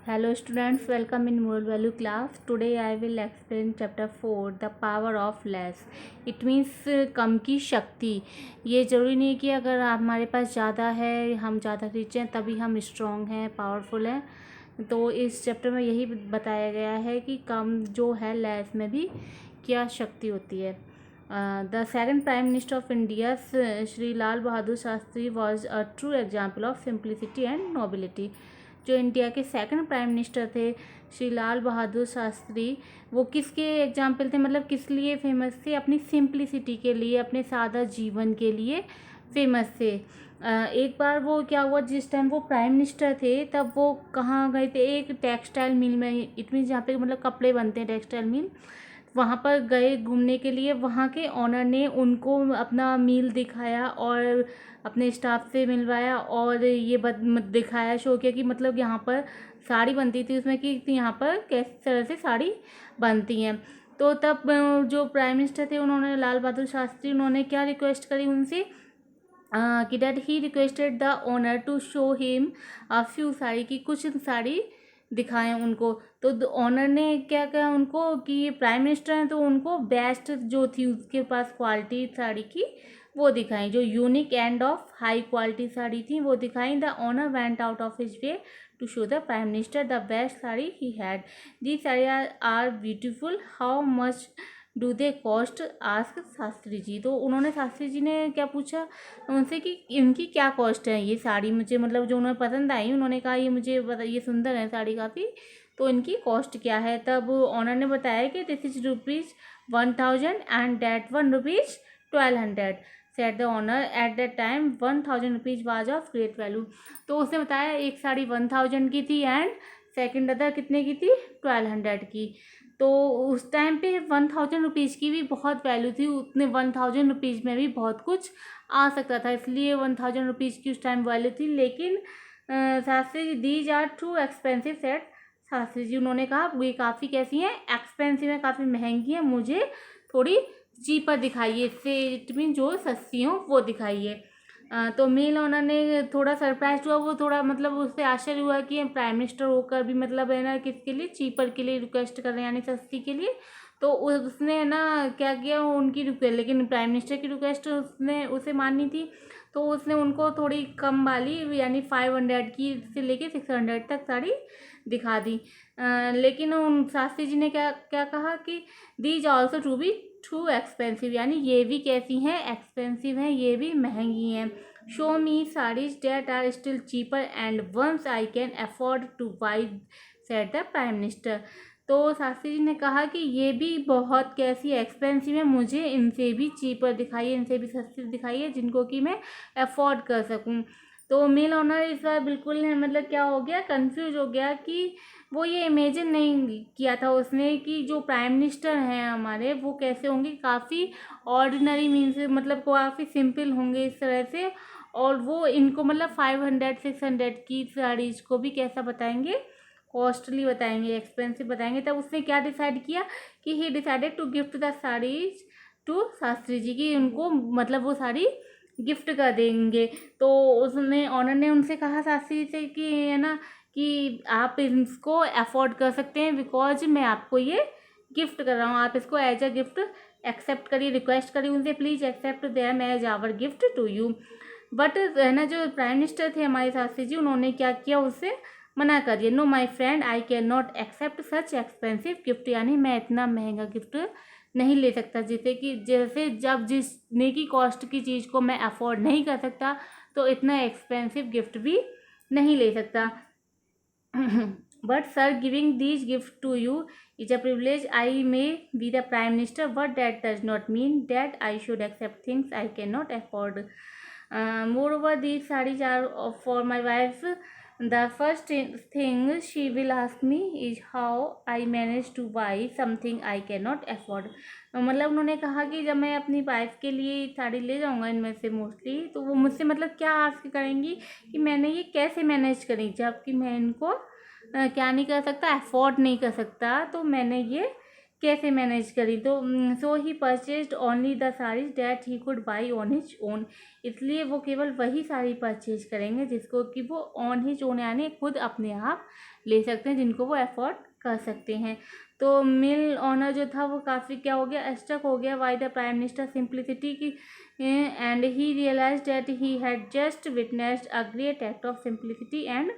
Hello students, welcome in moral value class. Today I will explain chapter 4 the power of less. It means कम की शक्ति. ये ज़रूरी नहीं कि अगर हमारे पास ज़्यादा है, हम ज़्यादा रिच हैं तभी हम स्ट्रॉन्ग हैं, पावरफुल हैं. तो इस चैप्टर में यही बताया गया है कि कम जो है लेस में भी क्या शक्ति होती है. The second prime minister of India Shri Lal Bahadur Shastri was a true example of simplicity and nobility. जो इंडिया के सेकंड प्राइम मिनिस्टर थे श्री लाल बहादुर शास्त्री, वो किसके एग्जाम्पल थे, मतलब किस लिए फेमस थे? अपनी सिंप्लिसिटी के लिए, अपने सादा जीवन के लिए फेमस थे. एक बार वो क्या हुआ, जिस टाइम वो प्राइम मिनिस्टर थे तब वो कहाँ गए थे? एक टेक्सटाइल मिल में, इट मीन्स जहाँ पे मतलब कपड़े बनते हैं, टेक्सटाइल मिल, वहाँ पर गए घूमने के लिए. वहाँ के ऑनर ने उनको अपना मील दिखाया और अपने स्टाफ से मिलवाया और ये दिखाया, शो किया कि मतलब यहाँ पर साड़ी बनती थी उसमें, कि यहाँ पर किस तरह से साड़ी बनती हैं. तो तब जो प्राइम मिनिस्टर थे उन्होंने, लाल बहादुर शास्त्री, उन्होंने क्या रिक्वेस्ट करी उनसे कि that he requested the owner to show him a few sari, की कुछ साड़ी दिखाएं उनको. तो ऑनर ने क्या कहा उनको कि ये प्राइम मिनिस्टर हैं तो उनको बेस्ट जो थी उसके पास क्वालिटी साड़ी की वो दिखाई, जो unique and of high quality sari थी वो दिखाई. The owner went out of his way to show the prime minister the best sari he had. The sari are beautiful, how much do they cost, ask Shastri ji. तो उन्होंने, शास्त्री जी ने क्या पूछा उनसे कि इनकी क्या कॉस्ट है ये साड़ी, मुझे मतलब जो उन्हें पसंद आई, उन्होंने कहा ये मुझे ये सुंदर है साड़ी काफ़ी, तो इनकी कॉस्ट क्या है. तब ऑनर ने बताया कि this is ₹1000 and that ₹1200. Said the owner at that time ₹1000 was of great value. तो उसने बताया एक साड़ी 1000 की थी एंड सेकेंड अदर कितने की थी, 1200 की. तो उस टाइम पे ₹1000 की भी बहुत वैल्यू थी, उतने ₹1000 में भी बहुत कुछ आ सकता था, इसलिए ₹1000 की उस टाइम वैल्यू थी. लेकिन Shastri ji, these are too expensive set. Shastri ji उन्होंने कहा ये काफ़ी कैसी हैं, एक्सपेंसिव है, काफ़ी महंगी है, मुझे थोड़ी चीपर दिखाइए, इससे इट मीन जो सस्ती हो वो दिखाइए. तो मेल ऑनर ने थोड़ा सरप्राइज हुआ, वो थोड़ा मतलब उससे आश्चर्य हुआ कि प्राइम मिनिस्टर होकर भी मतलब है ना किसके लिए, चीपर के लिए रिक्वेस्ट कर रहे हैं, यानी सस्ती के लिए. तो उसने है ना क्या किया, उनकी रिक्वेस्ट, लेकिन प्राइम मिनिस्टर की रिक्वेस्ट उसने उसे माननी थी, तो उसने उनको थोड़ी कम वाली यानी 500 की से लेके 600 तक साड़ी दिखा दी. लेकिन उन शास्त्री जी ने क्या क्या कहा कि these also to be too expensive, यानी ये भी कैसी हैं, एक्सपेंसिव हैं, ये भी महंगी हैं. Show me saris that are still cheaper and ones I can afford to buy, said the prime minister. तो शास्त्री जी ने कहा कि ये भी बहुत कैसी एक्सपेंसिव है, मुझे इनसे भी चीपर दिखाइए, इनसे भी सस्ती दिखाइए जिनको कि मैं अफोर्ड कर सकूं. तो मिल ऑनर इस बार बिल्कुल मतलब क्या हो गया, कंफ्यूज हो गया कि वो ये इमेजिन नहीं किया था उसने कि जो प्राइम मिनिस्टर हैं हमारे वो कैसे होंगे, काफ़ी ऑर्डिनरी मीन्स मतलब काफ़ी सिंपल होंगे इस तरह से, और वो इनको मतलब 500-600 की साड़ीज़ को भी कैसा बताएंगे, कॉस्टली बताएंगे, एक्सपेंसिव बताएंगे. तब उसने क्या डिसाइड किया कि he decided to gift the saris to Shastri ji, की उनको मतलब वो साड़ी गिफ्ट कर देंगे. तो उसने, ऑनर ने उनसे कहा शास्त्री से कि है ना कि आप इसको अफोर्ड कर सकते हैं बिकॉज मैं आपको ये गिफ्ट कर रहा हूँ, आप इसको एज अ गिफ्ट एक्सेप्ट करिए. रिक्वेस्ट करिए उनसे, please accept them as our gift to you. But है ना जो प्राइम मिनिस्टर थे हमारे शास्त्री जी, उन्होंने क्या किया, उससे मना कर दिया. No my friend, I can not accept such expensive gift, यानी मैं इतना महंगा गिफ्ट नहीं ले सकता, जैसे जब जिसने की कॉस्ट की चीज़ को मैं अफोर्ड नहीं कर सकता तो इतना एक्सपेंसिव गिफ्ट भी नहीं ले सकता. But sir, giving these gifts to you is a privilege. I may be the prime minister, but that does not mean that I should accept things I cannot afford. Moreover, these sarees are for my wife. The first thing she will ask me is how I manage to buy something I cannot afford. मतलब उन्होंने कहा कि जब मैं अपनी wife के लिए साड़ी ले जाऊंगा इनमें से मोस्टली, तो वो मुझसे मतलब क्या आस्क करेंगी कि मैंने ये कैसे मैनेज करी, जबकि मैं इनको क्या नहीं कर सकता, अफोर्ड नहीं कर सकता, तो मैंने ये कैसे मैनेज करी, तो so he purchased only the saris that he could buy on his own, इसलिए वो केवल वही साड़ी परचेज करेंगे जिसको कि वो ऑन हिज ओन यानी खुद अपने आप ले सकते हैं, जिनको वो अफोर्ड कर सकते हैं। तो मिल ऑनर जो था वो काफ़ी क्या हो गया, स्टक हो गया by the prime minister simplicity की, and he realise that he had just witnessed a great act of simplicity and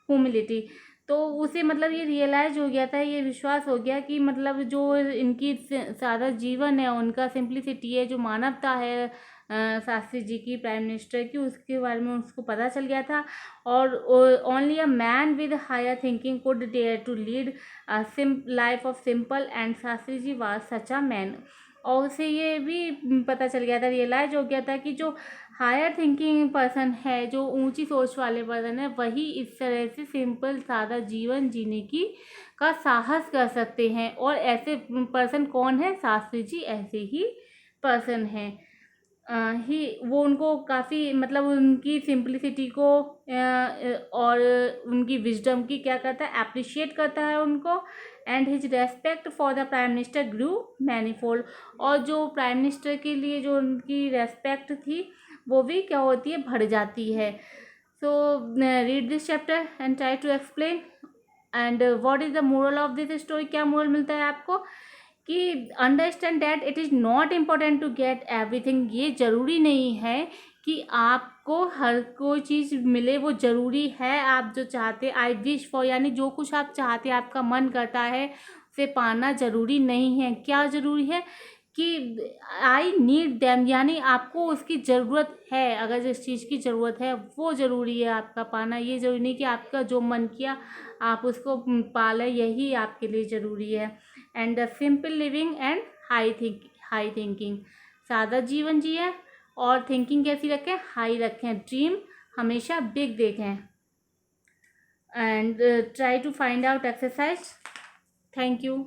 humility. तो उसे मतलब ये रियलाइज हो गया था, ये विश्वास हो गया कि मतलब जो इनकी सारा जीवन है, उनका सिंप्लिसिटी है, जो मानवता है शास्त्री जी की, प्राइम मिनिस्टर की, उसके बारे में उसको पता चल गया था। और only a man with higher thinking could dare to lead a life of simple, and Shastri ji was such a man. और उसे ये भी पता चल गया था, रियलाइज हो गया था कि जो हायर थिंकिंग पर्सन है, जो ऊंची सोच वाले पर्सन है, वही इस तरह से सिंपल सादा जीवन जीने की का साहस कर सकते हैं। और ऐसे पर्सन कौन है, शास्त्री जी ऐसे ही पर्सन हैं। ही वो उनको काफ़ी मतलब उनकी सिंप्लिसिटी को और उनकी विजडम की क्या करता है, अप्रिशिएट करता है उनको। And his respect for the prime minister grew manifold, और जो प्राइम मिनिस्टर के लिए जो उनकी रेस्पेक्ट थी वो भी क्या होती है, बढ़ जाती है। So read this chapter and try to explain and what is the moral of this story, क्या मोरल मिलता है आपको कि understand that it is not important to get everything, ये ज़रूरी नहीं है कि आपको हर कोई चीज़ मिले, वो ज़रूरी है आप जो चाहते, आई विश फॉर यानी जो कुछ आप चाहते आपका मन करता है उसे पाना ज़रूरी नहीं है। क्या ज़रूरी है कि आई नीड दैम यानी आपको उसकी ज़रूरत है, अगर जिस चीज़ की ज़रूरत है वो ज़रूरी है आपका पाना, ये ज़रूरी नहीं कि आपका जो मन किया आप उसको पालें, यही आपके लिए ज़रूरी है। And the simple living and high thinking, सादा जीवन जिए और थिंकिंग कैसी रखें, हाई रखें, ड्रीम हमेशा बिग देखें। And try to find out exercise. Thank you.